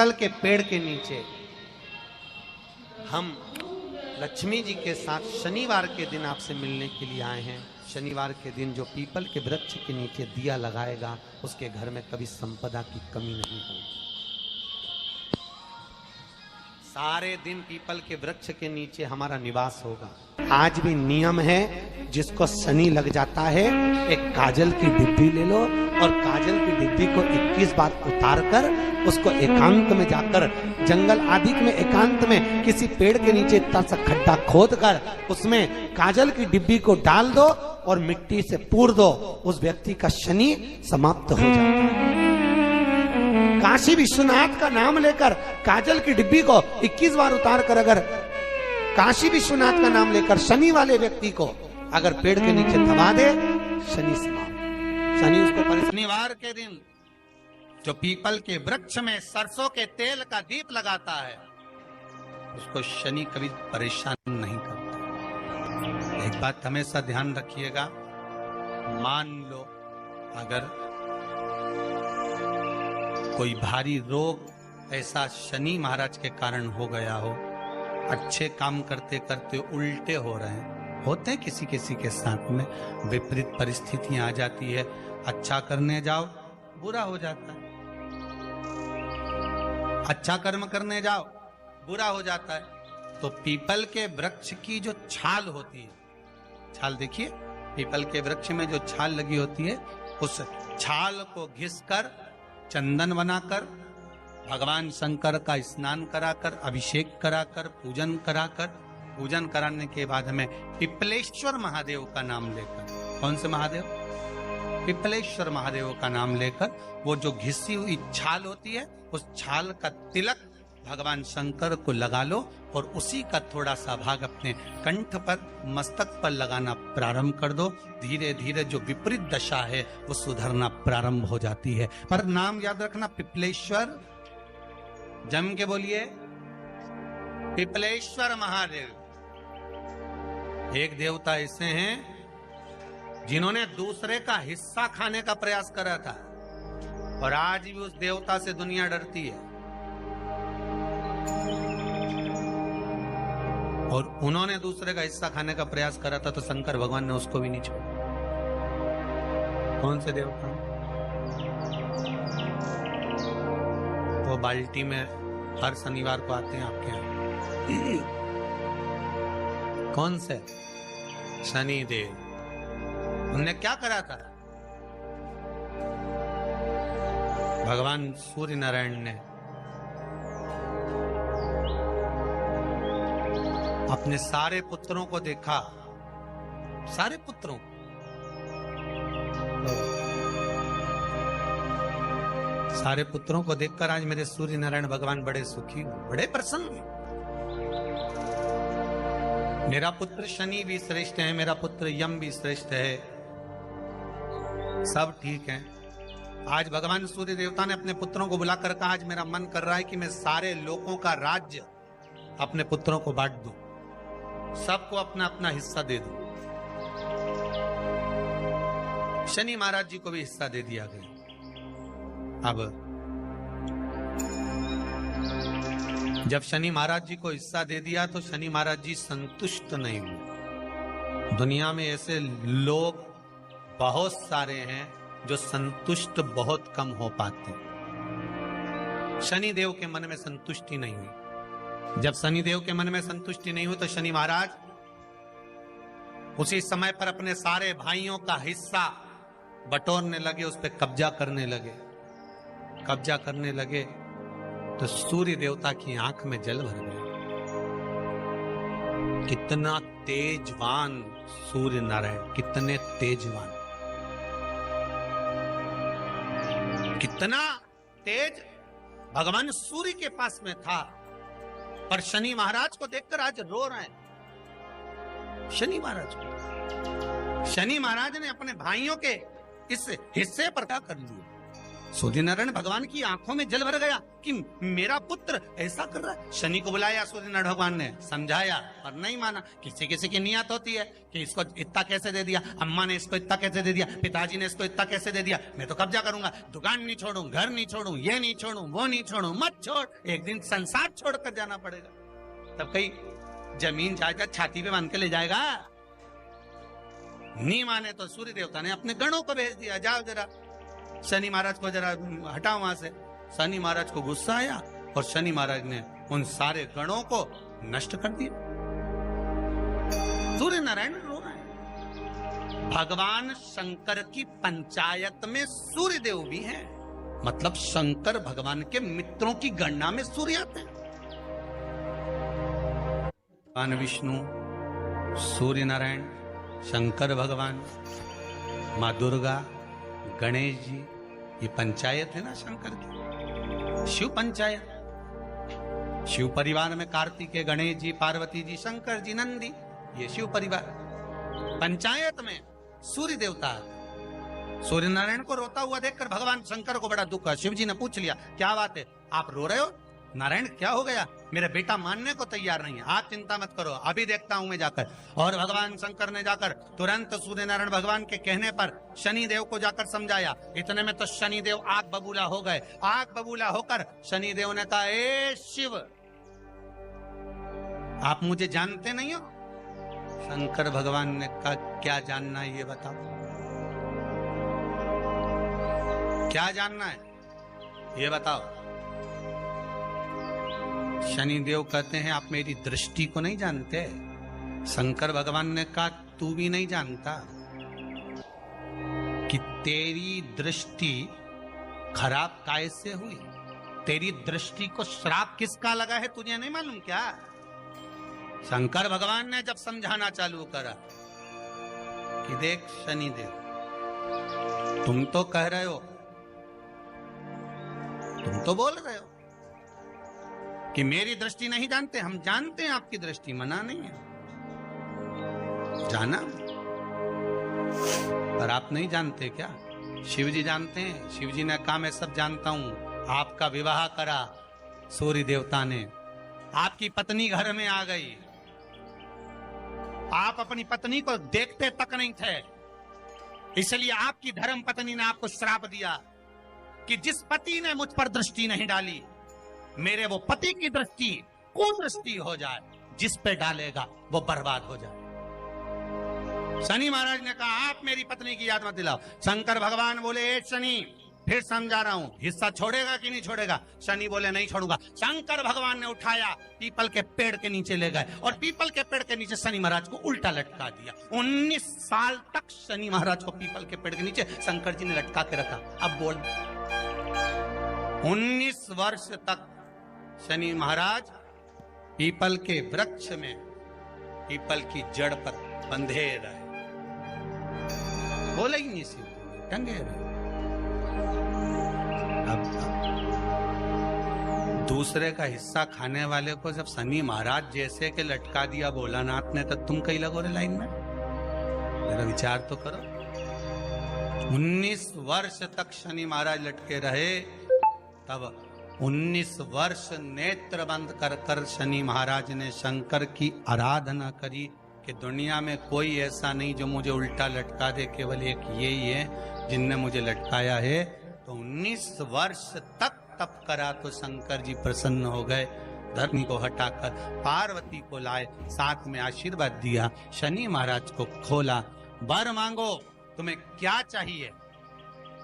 People के पेड़ के नीचे हम लक्ष्मी जी के साथ शनिवार के दिन आपसे मिलने के लिए आए हैं। शनिवार के दिन जो पीपल के वृक्ष के नीचे दिया लगाएगा उसके घर में कभी संपदा की कमी नहीं होगी। सारे दिन पीपल के वृक्ष के नीचे हमारा निवास होगा। आज भी नियम है, जिसको शनि लग जाता है एक काजल की डिब्बी ले लो और काजल की डिब्बी को 21 बार उतार कर उसको एकांत में जाकर जंगल आदि में एकांत में किसी पेड़ के नीचे इतना सा खड्डा खोद कर उसमें काजल की डिब्बी को डाल दो और मिट्टी से पूर दो, उस व्यक्ति का शनि समाप्त हो जाता है। काशी विश्वनाथ का नाम लेकर काजल की डिब्बी को 21 बार उतार कर अगर काशी विश्वनाथ का नाम लेकर शनि वाले व्यक्ति को अगर पेड़ के नीचे दबा दे, शनि समाप्त। शनि उसको शनिवार के दिन जो पीपल के वृक्ष में सरसों के तेल का दीप लगाता है उसको शनि कभी परेशान नहीं करता। एक बात हमेशा ध्यान रखिएगा, मान लो अगर कोई भारी रोग ऐसा शनि महाराज के कारण हो गया हो, अच्छे काम करते करते उल्टे हो रहे हैं, होते हैं किसी किसी के साथ में, विपरीत परिस्थितियां आ जाती है, अच्छा करने जाओ बुरा हो जाता है, अच्छा कर्म करने जाओ बुरा हो जाता है। तो पीपल के वृक्ष की जो छाल होती है, छाल देखिए, पीपल के वृक्ष में जो छाल लगी होती है उस छाल को घिसकर चंदन बनाकर भगवान शंकर का स्नान कराकर अभिषेक कराकर पूजन कराने के बाद हमें पिपलेश्वर महादेव का नाम लेकर, कौन से महादेव? पिपलेश्वर महादेव का नाम लेकर वो जो घिसी हुई छाल होती है उस छाल का तिलक भगवान शंकर को लगा लो और उसी का थोड़ा सा भाग अपने कंठ पर मस्तक पर लगाना प्रारंभ कर दो। धीरे धीरे जो विपरीत दशा है वो सुधरना प्रारंभ हो जाती है। पर नाम याद रखना, पिपलेश्वर, जम के बोलिए, पिपलेश्वर महादेव। एक देवता ऐसे हैं जिन्होंने दूसरे का हिस्सा खाने का प्रयास करा था और आज भी उस देवता से दुनिया डरती है। और उन्होंने दूसरे का हिस्सा खाने का प्रयास करा था तो शंकर भगवान ने उसको भी नहीं छोड़ा। कौन से देवता? वो बाल्टी में हर शनिवार को आते हैं आपके यहाँ। कौन से? शनि देव। उनने क्या करा था? भगवान सूर्य नारायण ने अपने सारे पुत्रों को देखा, सारे पुत्रों, सारे पुत्रों को देखकर आज मेरे सूर्य नारायण भगवान बड़े सुखी, बड़े प्रसन्न। मेरा पुत्र शनि भी श्रेष्ठ है, मेरा पुत्र यम भी श्रेष्ठ है, सब ठीक है। आज भगवान सूर्य देवता ने अपने पुत्रों को बुलाकर कहा, आज मेरा मन कर रहा है कि मैं सारे लोगों का राज्य अपने पुत्रों को बांट दूं, सबको अपना अपना हिस्सा दे दूं। शनि महाराज जी को भी हिस्सा दे दिया गया। अब जब शनि महाराज जी को हिस्सा दे दिया तो शनि महाराज जी संतुष्ट नहीं हुए। दुनिया में ऐसे लोग बहुत सारे हैं जो संतुष्ट बहुत कम हो पाते। शनि देव के मन में संतुष्टि नहीं हुई। जब शनि देव के मन में संतुष्टि नहीं हुई तो शनि महाराज उसी समय पर अपने सारे भाइयों का हिस्सा बटोरने लगे, उस पर कब्जा करने लगे। कब्जा करने लगे तो सूर्य देवता की आंख में जल भर गया। कितना तेजवान सूर्य नारायण, कितने तेजवान, कितना तेज भगवान सूर्य के पास में था। पर शनि महाराज को देखकर आज रो रहे हैं। शनि महाराज को, शनि महाराज ने अपने भाइयों के इस हिस्से पर क्या कर लिया। सूर्यनारायण भगवान की आंखों में जल भर गया कि मेरा पुत्र ऐसा कर रहा है। शनि को बुलाया सूर्यनारायण भगवान ने, समझाया और नहीं माना। किसी किसी की नियत होती है कि इसको इतना कैसे दे दिया, अम्मा ने इसको इतना कैसे दे दिया, पिताजी ने इसको इतना कैसे दे दिया, मैं तो कब्जा करूंगा, दुकान नहीं छोड़ू, घर नहीं छोड़ू, ये नहीं छोड़ू, वो नहीं छोड़ू। मत छोड़, एक दिन संसार छोड़कर जाना पड़ेगा। तब कहीं जमीन जायदाद छाती पे बांध के ले जाएगा। नहीं माने तो सूर्य देवता ने अपने गणों को भेज दिया, जाओ जरा शनि महाराज को जरा हटाओ वहां से। शनि महाराज को गुस्सा आया और शनि महाराज ने उन सारे गणों को नष्ट कर दिया। सूर्य नारायण रो रहा है। भगवान शंकर की पंचायत में सूर्य देव भी हैं, मतलब शंकर भगवान के मित्रों की गणना में सूर्य आते हैं। भगवान विष्णु, सूर्य नारायण, शंकर भगवान, माँ दुर्गा, गणेश जी, ये पंचायत है ना शंकर की, शिव पंचायत। शिव परिवार में कार्तिकेय, गणेश जी, पार्वती जी, शंकर जी, नंदी, ये शिव परिवार। पंचायत में सूर्य देवता। सूर्य नारायण को रोता हुआ देखकर भगवान शंकर को बड़ा दुख हुआ। शिव जी ने पूछ लिया, क्या बात है, आप रो रहे हो? नारायण क्या हो गया? मेरा बेटा मानने को तैयार नहीं है। आप चिंता मत करो, अभी देखता हूं मैं जाकर। और भगवान शंकर ने जाकर तुरंत सूर्य नारायण भगवान के कहने पर शनि देव को जाकर समझाया। इतने में तो शनि देव आग बबूला हो गए। आग बबूला होकर शनि देव ने कहा, ए शिव, आप मुझे जानते नहीं हो? शंकर भगवान ने कहा, क्या जानना है ये बताओ, क्या जानना है ये बताओ। शनिदेव कहते हैं, आप मेरी दृष्टि को नहीं जानते। शंकर भगवान ने कहा, तू भी नहीं जानता कि तेरी दृष्टि खराब कैसे हुई। तेरी दृष्टि को श्राप किसका लगा है तुझे नहीं मालूम क्या? शंकर भगवान ने जब समझाना चालू करा कि देख शनिदेव, तुम तो कह रहे हो, तुम तो बोल रहे हो कि मेरी दृष्टि नहीं जानते। हम जानते हैं आपकी दृष्टि, मना नहीं है, जाना, पर आप नहीं जानते क्या? शिव जी जानते हैं। शिव जी ने कहा, मैं सब जानता हूं। आपका विवाह करा सूर्य देवता ने, आपकी पत्नी घर में आ गई, आप अपनी पत्नी को देखते तक नहीं थे, इसलिए आपकी धर्म पत्नी ने आपको श्राप दिया कि जिस पति ने मुझ पर दृष्टि नहीं डाली, मेरे वो पति की दृष्टि कुदृष्टि हो जाए, जिस पे डालेगा वो बर्बाद हो जाए। शनि महाराज ने कहा, आप मेरी पत्नी की याद मत दिलाओ। शंकर भगवान बोले, ए शनि, फिर समझा रहा हूं, हिस्सा छोड़ेगा कि नहीं छोड़ेगा? शनि बोले, नहीं छोड़ूंगा। शंकर भगवान ने उठाया, पीपल के पेड़ के नीचे ले गए और पीपल के पेड़ के नीचे शनि महाराज को उल्टा लटका दिया। 19 साल तक शनि महाराज को पीपल के पेड़ के नीचे शंकर जी ने लटका के रखा। अब बोल, 19 वर्ष तक शनि महाराज पीपल के वृक्ष में, पीपल की जड़ पर बंधे रहे, बोले ही नहीं, सिर्फ टंगे रहे। अब दूसरे का हिस्सा खाने वाले को जब शनि महाराज जैसे के लटका दिया भोलानाथ ने, तो तुम कहीं लगो रे लाइन में? मेरा विचार तो करो। 19 वर्ष तक शनि महाराज लटके रहे, तब 19 वर्ष नेत्र बंद कर कर शनि महाराज ने शंकर की आराधना करी कि दुनिया में कोई ऐसा नहीं जो मुझे उल्टा लटका दे, केवल एक यही है जिनने मुझे लटकाया है। तो 19 वर्ष तक तप करा तो शंकर जी प्रसन्न हो गए। धर्म को हटाकर पार्वती को लाए, साथ में आशीर्वाद दिया, शनि महाराज को खोला। वर मांगो, तुम्हें क्या चाहिए,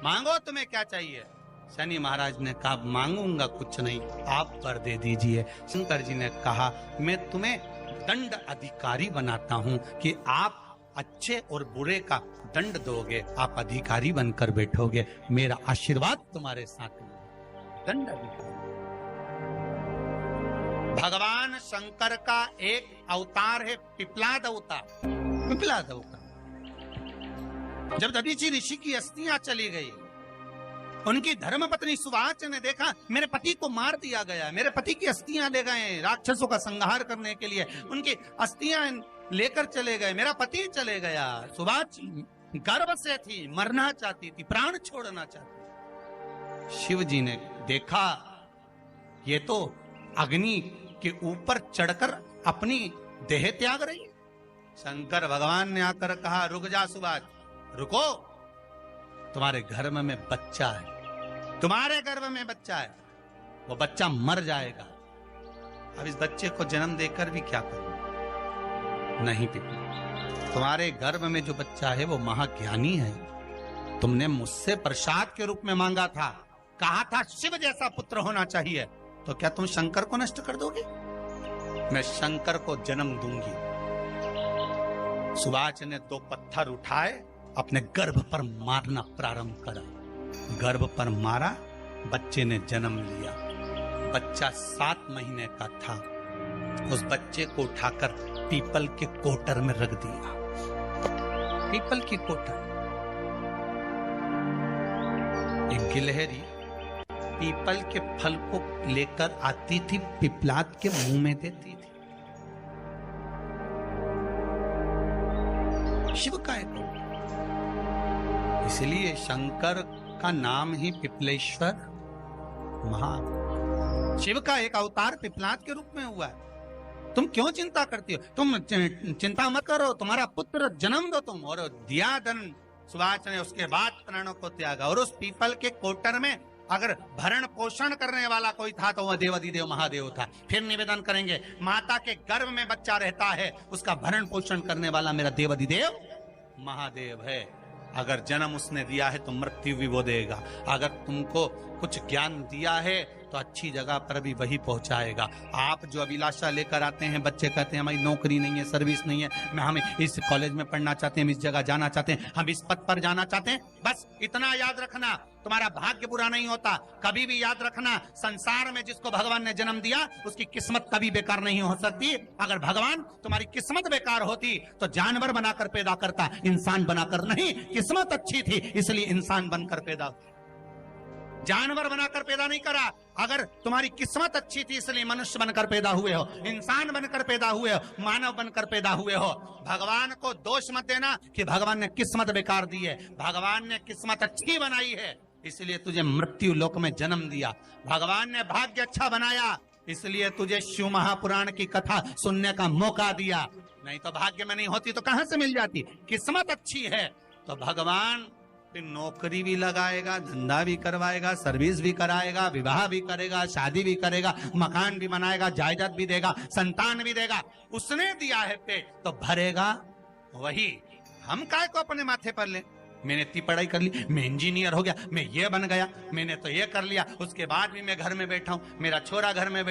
मांगो तुम्हें क्या चाहिए। शनि महाराज ने कहा, मांगूंगा कुछ नहीं, आप वर दे दीजिए। शंकर जी ने कहा, मैं तुम्हें दंड अधिकारी बनाता हूं कि आप अच्छे और बुरे का दंड दोगे, आप अधिकारी बनकर बैठोगे, मेरा आशीर्वाद तुम्हारे साथ में। दंड अधिकारी। भगवान शंकर का एक अवतार है पिपलाद अवतार। पिपलाद अवतार, जब दधीचि ऋषि की अस्थियां चली गई, उनकी धर्मपत्नी सुवाच ने देखा मेरे पति को मार दिया गया, मेरे पति की अस्थियां ले गए राक्षसों का संहार करने के लिए, उनकी अस्थियां लेकर चले गए, मेरा पति चले गया। सुवाच गर्व से थी, मरना चाहती थी, प्राण छोड़ना चाहती। शिव जी ने देखा ये तो अग्नि के ऊपर चढ़कर अपनी देह त्याग रही है। शंकर भगवान ने आकर कहा, रुक जा सुभाष, रुको, तुम्हारे गर्भ में बच्चा है, तुम्हारे गर्भ में बच्चा है, वो बच्चा मर जाएगा। अब इस बच्चे को जन्म देकर भी क्या करूं? नहीं पिता, तुम्हारे गर्भ में जो बच्चा है वो महाज्ञानी है। तुमने मुझसे प्रसाद के रूप में मांगा था, कहा था शिव जैसा पुत्र होना चाहिए, तो क्या तुम शंकर को नष्ट कर दोगे? मैं शंकर को जन्म दूंगी। सुभाष ने 2 पत्थर उठाए, अपने गर्भ पर मारना प्रारंभ करा। गर्भ पर मारा, बच्चे ने जन्म लिया। बच्चा 7 महीने का था। उस बच्चे को उठाकर पीपल के कोटर में रख दिया। पीपल की कोटर। एक गिलहरी पीपल के फल को लेकर आती थी, पिपलाद के मुंह में देती थी। शिव का एक, इसलिए शंकर का नाम ही पिपलेश्वर महान। शिव का एक अवतार पिपलाद के रूप में हुआ है। तुम क्यों चिंता करती हो? तुम चिंता मत करो, तुम्हारा पुत्र जन्म दो तुम। और दिया धन सुभाष ने, उसके बाद प्राणों को त्यागा। और उस पीपल के कोटर में अगर भरण पोषण करने वाला कोई था तो वह देवाधिदेव महादेव था। फिर निवेदन करेंगे, माता के गर्भ में बच्चा रहता है, उसका भरण पोषण करने वाला मेरा देवाधिदेव महादेव है। अगर जन्म उसने दिया है तो मृत्यु भी वो देगा। अगर तुमको कुछ ज्ञान दिया है तो अच्छी जगह पर भी वही पहुंचाएगा। आप जो अभिलाषा लेकर आते हैं, बच्चे कहते हैं हमारी नौकरी नहीं है, सर्विस नहीं है, हम इस कॉलेज में पढ़ना चाहते हैं, हम इस जगह जाना चाहते हैं, हम इस पद पर जाना चाहते हैं, बस इतना याद रखना, तुम्हारा भाग्य बुरा नहीं होता। कभी भी याद रखना, संसार में जिसको भगवान ने जन्म दिया उसकी किस्मत कभी बेकार नहीं हो सकती। अगर भगवान तुम्हारी किस्मत बेकार होती तो जानवर बनाकर पैदा करता, इंसान बनाकर नहीं। किस्मत अच्छी थी इसलिए इंसान बनकर पैदा, जानवर बनाकर पैदा नहीं करा। अगर तुम्हारी किस्मत अच्छी थी इसलिए मनुष्य बनकर पैदा हुए हो, इंसान बनकर पैदा हुए हो, मानव बनकर पैदा हुए हो। भगवान को दोष मत देना कि भगवान ने किस्मत बेकार दी है। भगवान ने किस्मत अच्छी बनाई है इसलिए तुझे मृत्यु लोक में जन्म दिया। भगवान ने भाग्य अच्छा बनाया इसलिए तुझे शिव महापुराण की कथा सुनने का मौका दिया। नहीं तो भाग्य में नहीं होती तो कहां से मिल जाती? किस्मत अच्छी है तो भगवान नौकरी भी लगाएगा, धंधा भी करवाएगा, सर्विस भी कराएगा, विवाह भी करेगा, शादी भी करेगा, मकान भी बनाएगा, जायदाद भी देगा, संतान भी देगा। उसने दिया है पेट तो भरेगा वही। हम काय को अपने माथे पर ले? मैंने इतनी पढ़ाई कर ली, मैं इंजीनियर हो गया, मैं ये बन गया, मैंने तो ये कर लिया, उसके बाद भी मैं घर में बैठा हूं, मेरा छोरा घर में बैठा